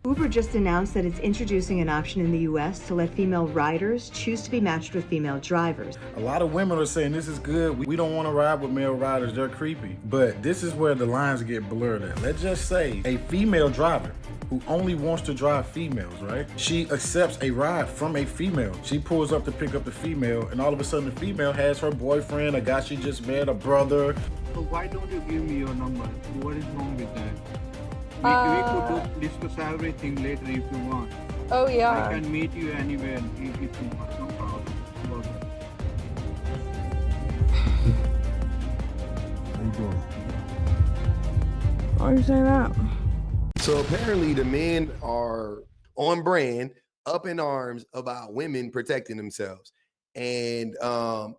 Uber just announced that it's introducing an option in the US to let female riders choose to be matched with female drivers. A lot of women are saying this is good. We don't want to ride with male riders. They're creepy. But this is where the lines get blurred at. Let's just say a female driver who only wants to drive females, right? She accepts a ride from a female. She pulls up to pick up the female, and all of a sudden the female has her boyfriend, a guy she just met, a brother. So why don't you give me your number? What is wrong with that? We could discuss everything later if you want. Oh yeah. I can meet you anywhere if you want. No problem about that. How you doing? Why are you saying that? So apparently the men are on brand, up in arms about women protecting themselves. And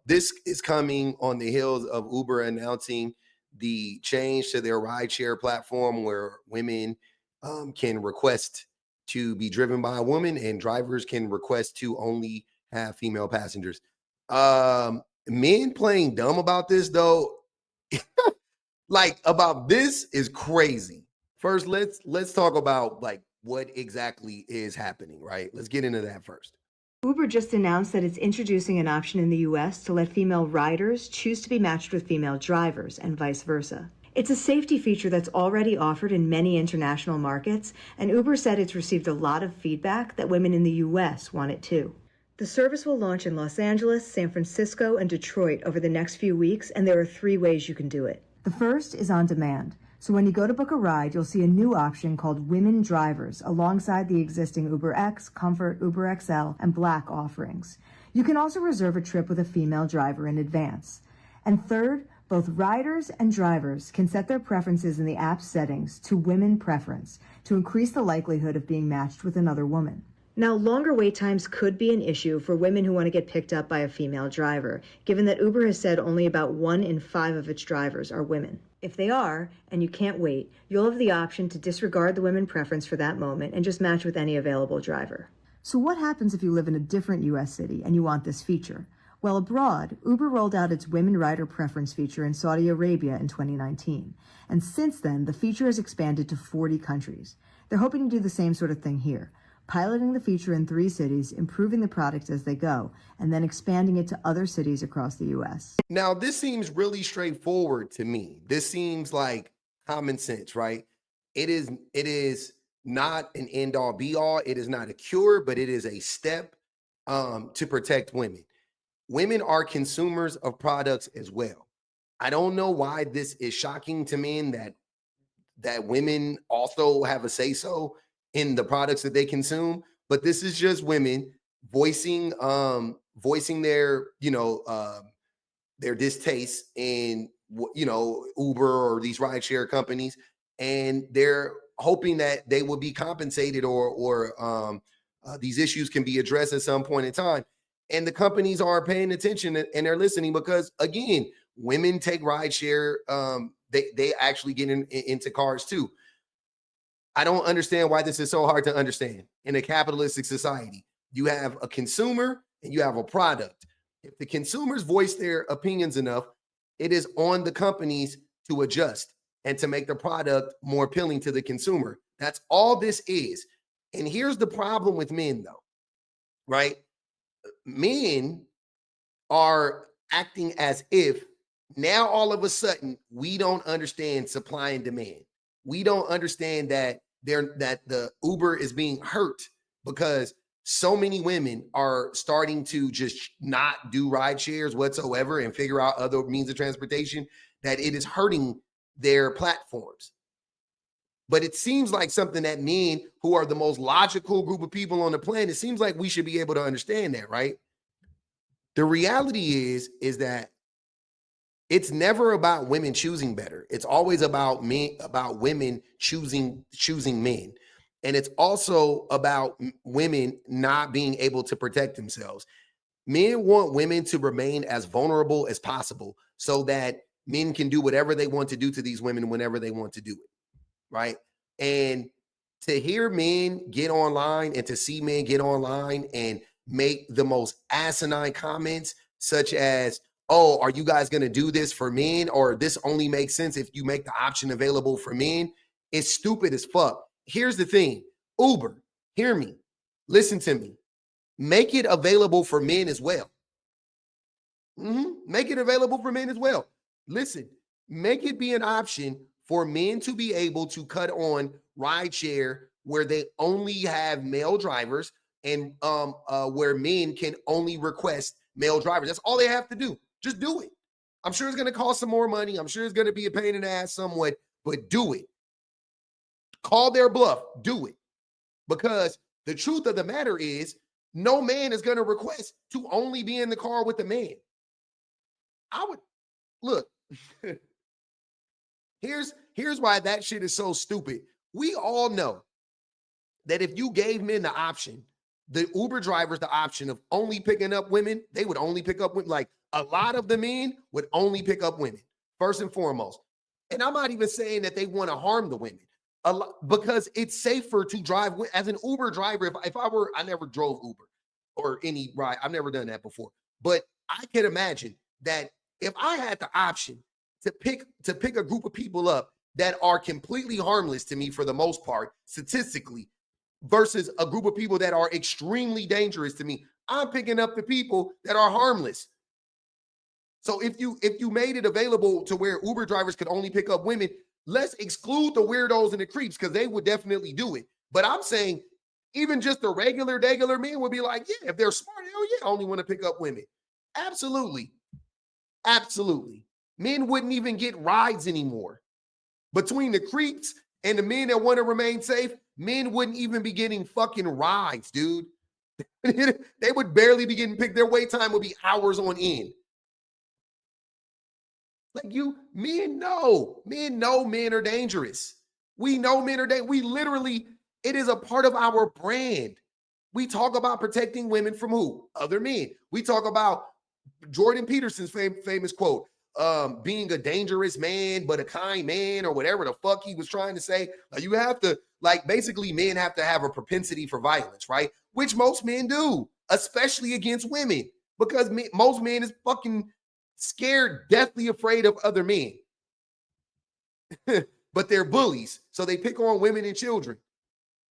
this is coming on the heels of Uber announcing the change to their rideshare platform where women can request to be driven by a woman and drivers can request to only have female passengers. Men playing dumb about this though, like about this is crazy. First, let's talk about like what exactly is happening, right? Let's get into that first. Uber just announced that it's introducing an option in the US to let female riders choose to be matched with female drivers and vice versa. It's a safety feature that's already offered in many international markets, and Uber said it's received a lot of feedback that women in the US want it too. The service will launch in Los Angeles, San Francisco, and Detroit over the next few weeks, and there are 3 ways you can do it. The first is on demand. So when you go to book a ride, you'll see a new option called Women Drivers alongside the existing Uber X, Comfort, Uber XL, and Black offerings. You can also reserve a trip with a female driver in advance. And third, both riders and drivers can set their preferences in the app's settings to Women Preference to increase the likelihood of being matched with another woman. Now, longer wait times could be an issue for women who want to get picked up by a female driver, given that Uber has said only about 1 in 5 of its drivers are women. If they are, and you can't wait, you'll have the option to disregard the women preference for that moment and just match with any available driver. So what happens if you live in a different US city and you want this feature? Well, abroad, Uber rolled out its women rider preference feature in Saudi Arabia in 2019. And since then, the feature has expanded to 40 countries. They're hoping to do the same sort of thing here, piloting the feature in 3 cities, improving the product as they go, and then expanding it to other cities across the US. Now, this seems really straightforward to me. This seems like common sense, right? It is not an end all be all. It is not a cure, but it is a step to protect women. Women are consumers of products as well. I don't know why this is shocking to men that women also have a say-so in the products that they consume, but this is just women voicing their their distaste in Uber or these rideshare companies, and they're hoping that they will be compensated or these issues can be addressed at some point in time. And the companies are paying attention and they're listening because again, women take rideshare. They actually get into cars too. I don't understand why this is so hard to understand. In a capitalistic society, you have a consumer and you have a product. If the consumers voice their opinions enough, it is on the companies to adjust and to make the product more appealing to the consumer. That's all this is. And here's the problem with men, though, right? Men are acting as if now all of a sudden we don't understand supply and demand. We don't understand that the Uber is being hurt because so many women are starting to just not do ride shares whatsoever and figure out other means of transportation, that it is hurting their platforms. But it seems like something that men, who are the most logical group of people on the planet, it seems like we should be able to understand that, right? The reality is that it's never about women choosing better. It's always about women choosing men. And it's also about women not being able to protect themselves. Men want women to remain as vulnerable as possible so that men can do whatever they want to do to these women whenever they want to do it, right? And to hear men get online and to see men get online and make the most asinine comments such as, oh, are you guys going to do this for men? Or this only makes sense if you make the option available for men. It's stupid as fuck. Here's the thing. Uber, hear me, listen to me. Make it available for men as well. Make it available for men as well. Listen, make it be an option for men to be able to cut on rideshare where they only have male drivers and where men can only request male drivers. That's all they have to do. Just do it. I'm sure it's going to cost some more money. I'm sure it's going to be a pain in the ass somewhat, but do it. Call their bluff. Do it. Because the truth of the matter is, no man is going to request to only be in the car with the man. I would look. Here's why that shit is so stupid. We all know that if you gave men the option, the Uber drivers the option of only picking up women, they would only pick up women. Like a lot of the men would only pick up women, first and foremost. And I'm not even saying that they want to harm the women. A lot, because it's safer to drive as an Uber driver. If I never drove Uber or any ride. I've never done that before. But I can imagine that if I had the option to pick a group of people up that are completely harmless to me for the most part, statistically, versus a group of people that are extremely dangerous to me, I'm picking up the people that are harmless. So if you made it available to where Uber drivers could only pick up women, let's exclude the weirdos and the creeps because they would definitely do it. But I'm saying even just the regular men would be like, yeah, if they're smart, hell yeah, I only want to pick up women. Absolutely. Absolutely. Men wouldn't even get rides anymore. Between the creeps and the men that want to remain safe, men wouldn't even be getting fucking rides, dude. They would barely be getting picked. Their wait time would be hours on end. Like men know men are dangerous. We know men are dangerous. We literally, it is a part of our brand. We talk about protecting women from who? Other men. We talk about Jordan Peterson's famous quote, being a dangerous man, but a kind man, or whatever the fuck he was trying to say. You have to, basically men have to have a propensity for violence, right? Which most men do, especially against women, because most men is fucking scared, deathly afraid of other men. But they're bullies, so they pick on women and children.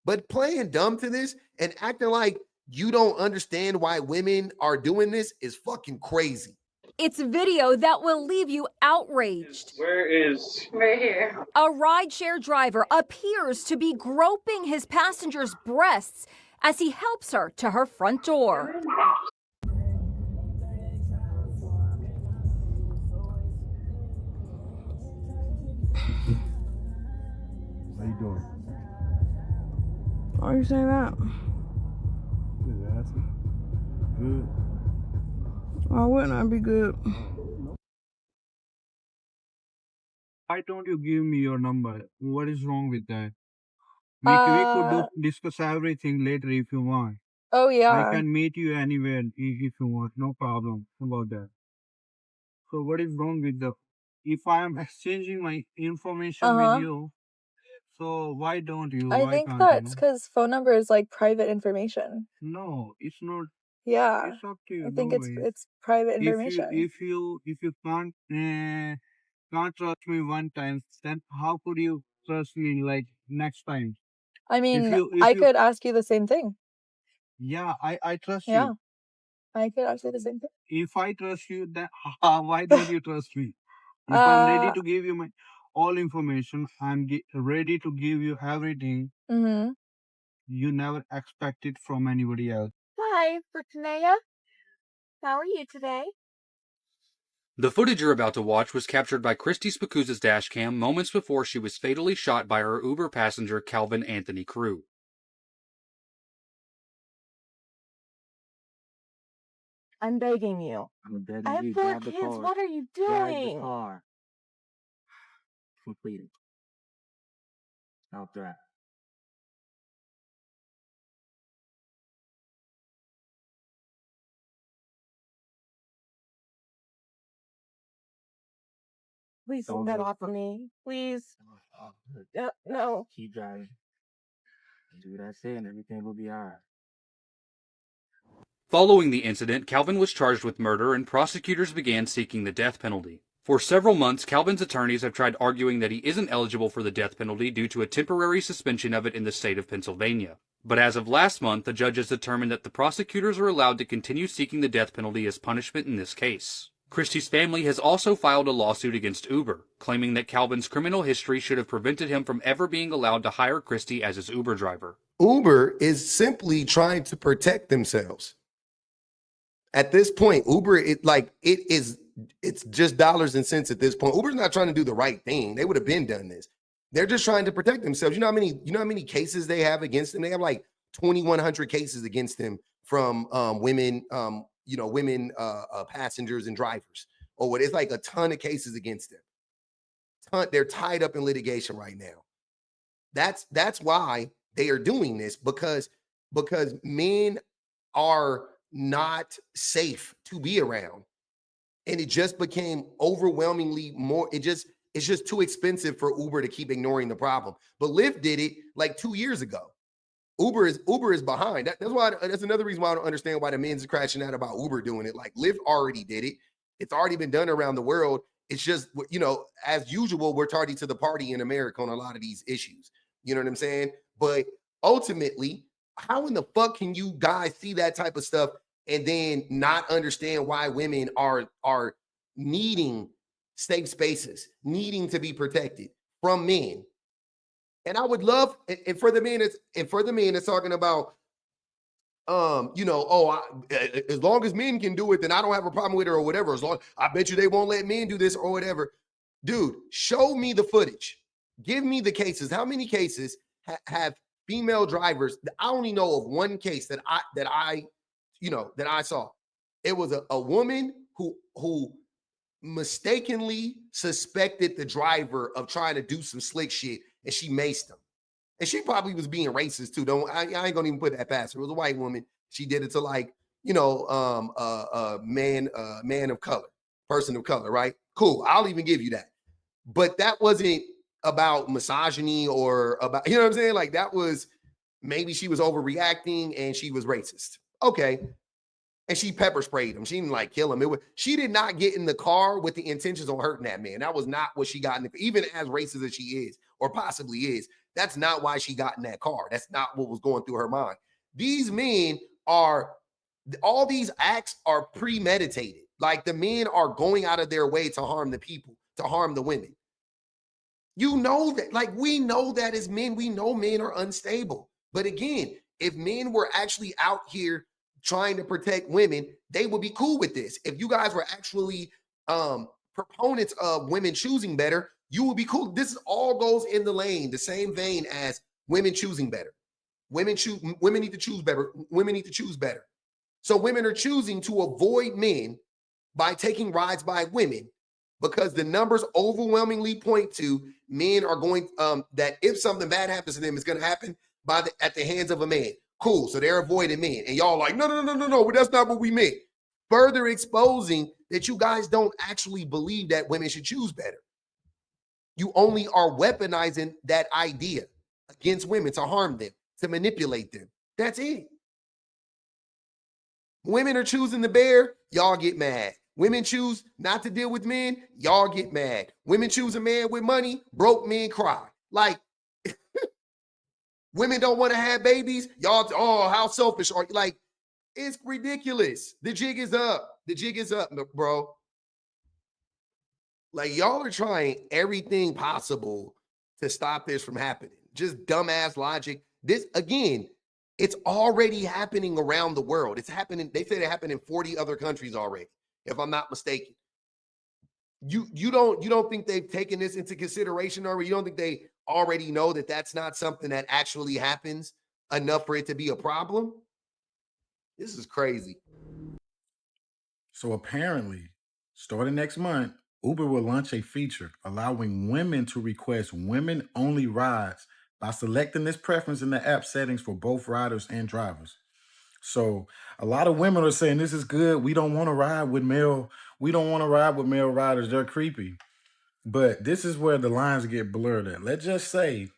But playing dumb to this and acting like you don't understand why women are doing this is fucking crazy. It's video that will leave you outraged. Right here. A rideshare driver appears to be groping his passenger's breasts as he helps her to her front door. How you doing? Why you say that? Good. Why wouldn't I be good? Why don't you give me your number? What is wrong with that? We could discuss everything later if you want. Oh I yeah. can meet you anywhere if you want. No problem about that. So what is wrong with if I am exchanging my information with you, so why don't you? I Why think can't that's you? because phone number is like private information. No, it's not. Yeah, It's up to you. I think no it's way. it's private If information. you can't trust me one time, then how could you trust me like next time? I mean, if I you could ask you the same thing. Yeah, I trust Yeah, you. I could ask you the same thing. If I trust you, then why don't you trust me? If I'm ready to give you my all information, I'm ready to give you everything. Mm-hmm. You never expect it from anybody else. Hi, Britannia. How are you today? The footage you're about to watch was captured by Christy Spacuzza's dash cam moments before she was fatally shot by her Uber passenger Calvin Anthony Crew. I'm begging you. I'm begging I have you. 4 Drive the kids. car. What are you Drive the doing? car. Completed. I'll drive. Please Don't get that do it. off of me. Please. Oh, good. No. Keep driving. Do what I say and everything will be alright. Following the incident, Calvin was charged with murder and prosecutors began seeking the death penalty. For several months, Calvin's attorneys have tried arguing that he isn't eligible for the death penalty due to a temporary suspension of it in the state of Pennsylvania. But as of last month, the judges determined that the prosecutors are allowed to continue seeking the death penalty as punishment in this case. Christie's family has also filed a lawsuit against Uber, claiming that Calvin's criminal history should have prevented him from ever being allowed to hire Christie as his Uber driver. Uber is simply trying to protect themselves. At this point, Uber, it's just dollars and cents at this point. Uber's not trying to do the right thing. They would have been done this. They're just trying to protect themselves. You know how many cases they have against them? They have like 2,100 cases against them from women passengers and drivers. Or what? It's like a ton of cases against them. They're tied up in litigation right now. That's why they are doing this, because men are not safe to be around. And it just became overwhelmingly more, it's just too expensive for Uber to keep ignoring the problem. But Lyft did it like 2 years ago. Uber is behind. That's another reason why I don't understand why the Menz is crashing out about Uber doing it. Like Lyft already did it. It's already been done around the world. It's just, as usual, we're tardy to the party in America on a lot of these issues. You know what I'm saying? But ultimately, how in the fuck can you guys see that type of stuff and then not understand why women are needing safe spaces, needing to be protected from men? And I would love, and for the men, it's talking about, as long as men can do it, then I don't have a problem with it or whatever. As long, I bet you they won't let men do this or whatever. Dude, show me the footage. Give me the cases. How many cases have female drivers? I only know of one case that I saw. It was a woman who mistakenly suspected the driver of trying to do some slick shit, and she maced him. And she probably was being racist too. I ain't gonna even put that past her. It was a white woman. She did it to man of color, person of color, right? Cool. I'll even give you that. But that wasn't about misogyny or about, you know what I'm saying? Like that was, maybe she was overreacting and she was racist. Okay. And she pepper sprayed him. She didn't like kill him. She did not get in the car with the intentions of hurting that man. That was not what she got in the, even as racist as she is, or possibly is. That's not why she got in that car. That's not what was going through her mind. These men all these acts are premeditated. Like the men are going out of their way to harm the people, to harm the women. You know that, like we know that as men, we know men are unstable. But again, if men were actually out here trying to protect women, they would be cool with this. If you guys were actually proponents of women choosing better, you would be cool. This all goes in the same vein as women choosing better. Women need to choose better. Women need to choose better. So women are choosing to avoid men by taking rides by women, because the numbers overwhelmingly point to men are going, that if something bad happens to them, it's going to happen at the hands of a man. Cool. So they're avoiding men. And y'all like, no, but that's not what we meant. Further exposing that you guys don't actually believe that women should choose better. You only are weaponizing that idea against women to harm them, to manipulate them. That's it. Women are choosing the bear, y'all get mad. Women choose not to deal with men, y'all get mad. Women choose a man with money, broke men cry. Like, women don't want to have babies, y'all, oh, how selfish are you? Like, it's ridiculous. The jig is up. The jig is up, bro. Like, y'all are trying everything possible to stop this from happening. Just dumbass logic. This, again, it's already happening around the world. It's happening. They said it happened in 40 other countries already, if I'm not mistaken. You don't think they've taken this into consideration, or you don't think they already know that that's not something that actually happens enough for it to be a problem? This is crazy. So apparently, starting next month, Uber will launch a feature allowing women to request women-only rides by selecting this preference in the app settings for both riders and drivers. So a lot of women are saying this is good. We don't want to ride with male riders. They're creepy. But this is where the lines get blurred at. Let's just say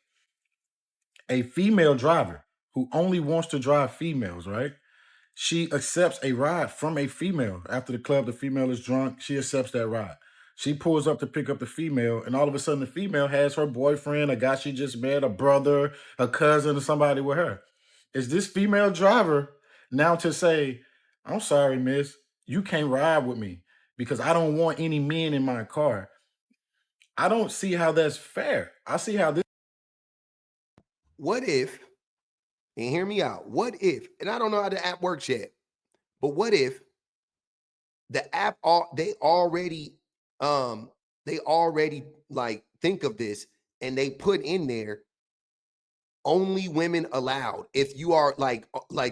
a female driver who only wants to drive females, right? She accepts a ride from a female. After the club, the female is drunk. She accepts that ride. She pulls up to pick up the female, and all of a sudden the female has her boyfriend, a guy she just met, a brother, a cousin, or somebody with her. is this female driver now to say, I'm sorry, miss, you can't ride with me because I don't want any men in my car. I don't see how that's fair. I see how this. What if, and hear me out, what if, and I don't know how the app works yet, but what if the app, they already like think of this and they put in there only women allowed. If you are like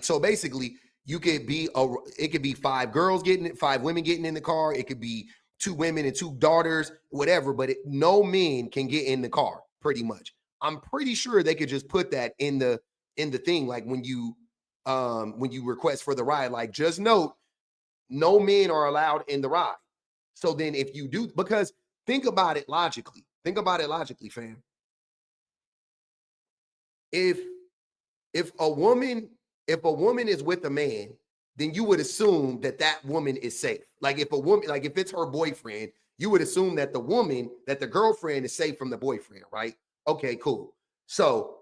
so basically you could be it could be 5 girls getting it, 5 women getting in the car, it could be 2 women and 2 daughters, whatever, but no men can get in the car pretty much. I'm pretty sure they could just put that in the thing, like when you request for the ride, like just note no men are allowed in the ride. So then if you do, because think about it logically, fam. If a woman is with a man, then you would assume that woman is safe. Like if a woman, like if it's her boyfriend, you would assume that the girlfriend is safe from the boyfriend, right? Okay, cool. So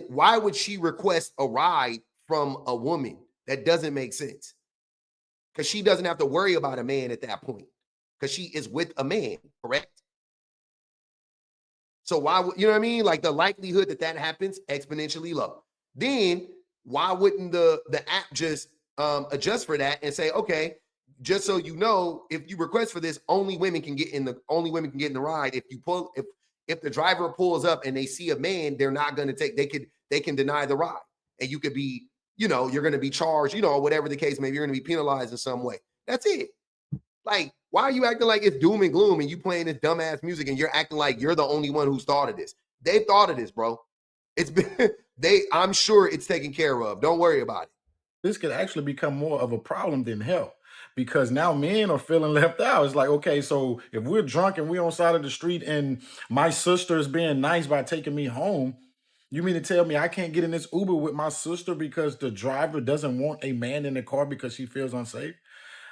why would she request a ride from a woman? That doesn't make sense. Because she doesn't have to worry about a man at that point. Because she is with a man, correct? So why would, you know what I mean? Like the likelihood that happens exponentially low. Then why wouldn't the app just adjust for that and say, okay, just so you know, if you request for this, only women can get in the ride. If the driver pulls up and they see a man, they're not going to take, they can deny the ride. And you could be, you're going to be charged, whatever the case may be, you're going to be penalized in some way. That's it. Like, why are you acting like it's doom and gloom and you playing this dumbass music and you're acting like you're the only one who's thought of this? They thought of this, bro. It's been I'm sure it's taken care of. Don't worry about it. This could actually become more of a problem than help because now men are feeling left out. It's like, okay, so if we're drunk and we're on the side of the street and my sister is being nice by taking me home, you mean to tell me I can't get in this Uber with my sister because the driver doesn't want a man in the car because she feels unsafe?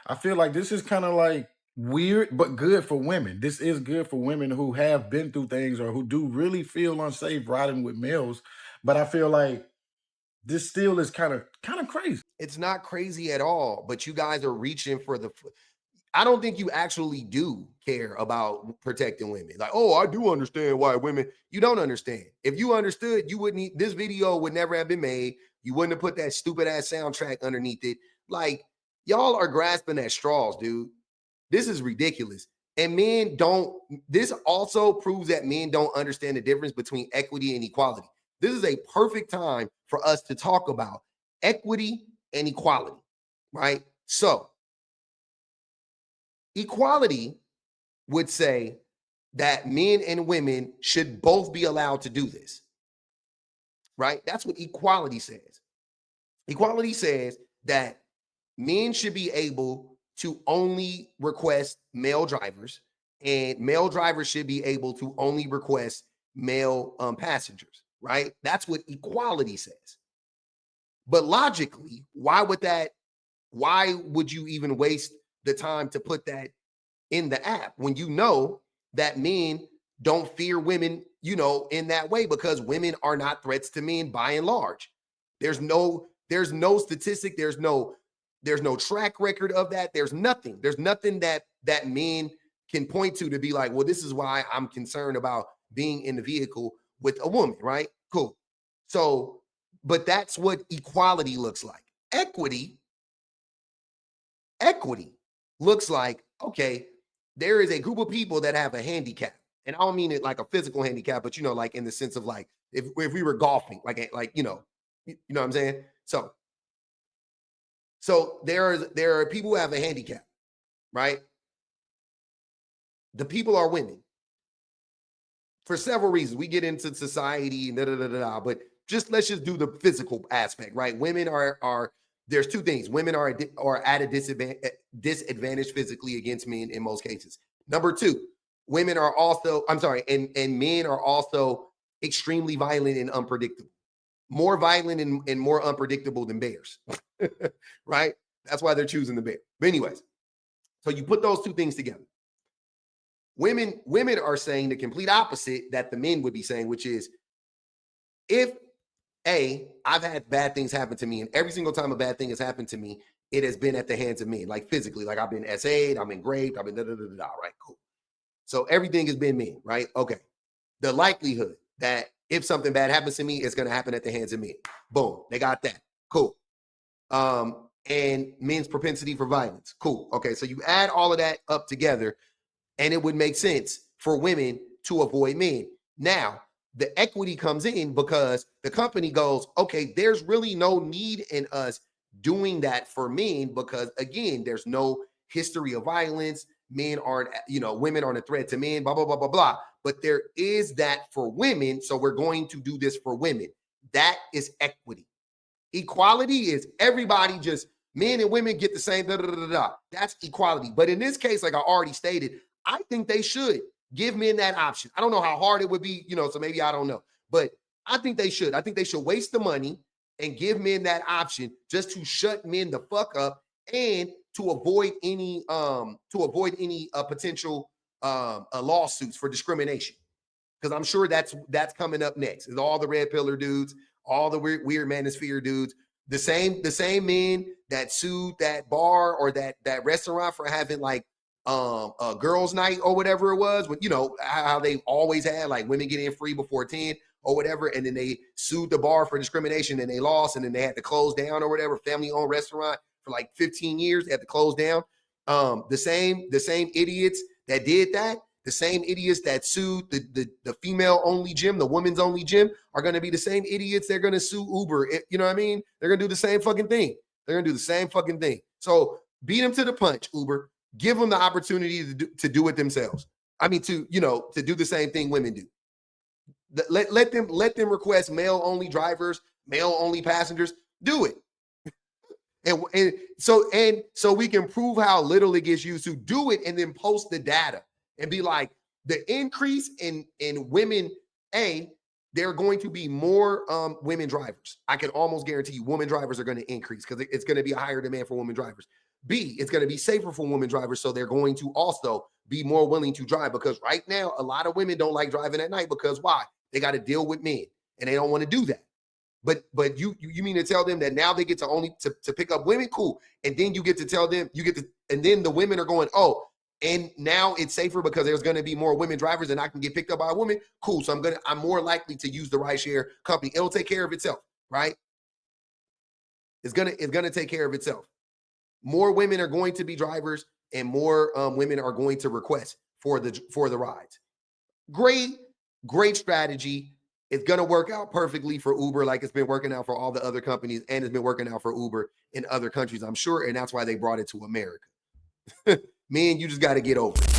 I feel like this is kind of like weird, but good for women. This is good for women who have been through things or who do really feel unsafe riding with males. But I feel like this still is kind of crazy. It's not crazy at all, but you guys are reaching for I don't think you actually do care about protecting women. Like, oh, I do understand why women, you don't understand. If you understood, you wouldn't, this video would never have been made. You wouldn't have put that stupid ass soundtrack underneath it. Like, y'all are grasping at straws, dude. This is ridiculous. And this also proves that men don't understand the difference between equity and equality. This is a perfect time for us to talk about equity and equality, right? So, equality would say that men and women should both be allowed to do this, right? That's what equality says. Equality says that men should be able to only request male drivers, and male drivers should be able to only request male passengers, right? That's what equality says. But logically, why would you even waste the time to put that in the app when you know that men don't fear women, in that way, because women are not threats to men by and large. There's no statistic, there's no track record of that. There's nothing that men can point to be like, well, this is why I'm concerned about being in the vehicle with a woman, right? Cool. So, but that's what equality looks like. Equity looks like, okay, there is a group of people that have a handicap. And I don't mean it like a physical handicap, but like in the sense of like if we were golfing, like you know what I'm saying? So there are people who have a handicap, right? The people are women for several reasons. We get into society and but let's just do the physical aspect, right? Women are there's two things. Women are at a disadvantage physically against men in most cases. Number two, women are also, and men are also extremely violent and unpredictable. More violent and more unpredictable than bears, right? That's why they're choosing the bear. But anyways, so you put those two things together. Women are saying the complete opposite that the men would be saying, which is if I've had bad things happen to me, and every single time a bad thing has happened to me, it has been at the hands of men, like physically. Like I've been SA'd, I've been raped, I've been da-da-da-da-da, right? Cool. So everything has been men, right? Okay. The likelihood that if something bad happens to me, it's going to happen at the hands of men. Boom. They got that. Cool. And men's propensity for violence. Cool. Okay. So you add all of that up together, and it would make sense for women to avoid men. Now, the equity comes in because the company goes, okay, there's really no need in us doing that for men because, again, there's no history of violence. Men aren't, women aren't a threat to men, blah, blah, blah, blah, blah. But there is that for women. So we're going to do this for women. That is equity. Equality is everybody, just men and women get the same, da, da, da, da, da. That's equality. But in this case, like I already stated, I think they should give men that option. I don't know how hard it would be, so maybe I don't know. But I think they should. I think they should waste the money and give men that option just to shut men the fuck up and to avoid any potential lawsuits for discrimination. Because I'm sure that's coming up next. Is all the red pillar dudes, all the weird manosphere dudes, the same men that sued that bar or that restaurant for having like a girls' night or whatever it was, when how they always had like women get in free before 10 or whatever, and then they sued the bar for discrimination and they lost, and then they had to close down or whatever, family-owned restaurant for like 15 years, they had to close down. The same idiots that did that, the same idiots that sued the female-only gym, the women's-only gym, are going to be the same idiots they're going to sue Uber. You know what I mean? They're going to do the same fucking thing. They're going to do the same fucking thing. So beat them to the punch, Uber. Give them the opportunity to do it themselves. I mean, to do the same thing women do. Let them request male-only drivers, male-only passengers. Do it. And so we can prove how little it gets used to. Do it and then post the data and be like, the increase in women, there are going to be more women drivers. I can almost guarantee you women drivers are going to increase because it's going to be a higher demand for women drivers. B, it's going to be safer for women drivers, so they're going to also be more willing to drive, because right now a lot of women don't like driving at night because why? They got to deal with men and they don't want to do that. But you mean to tell them that now they get to only to pick up women? Cool. And then you get to tell them, and then the women are going, oh, and now it's safer because there's going to be more women drivers and I can get picked up by a woman. Cool. So I'm more likely to use the rideshare company. It'll take care of itself, right? It's gonna take care of itself. More women are going to be drivers, and more women are going to request for the rides. Great strategy. It's going to work out perfectly for Uber, like it's been working out for all the other companies, and it's been working out for Uber in other countries, I'm sure. And that's why they brought it to America. Man, you just got to get over it.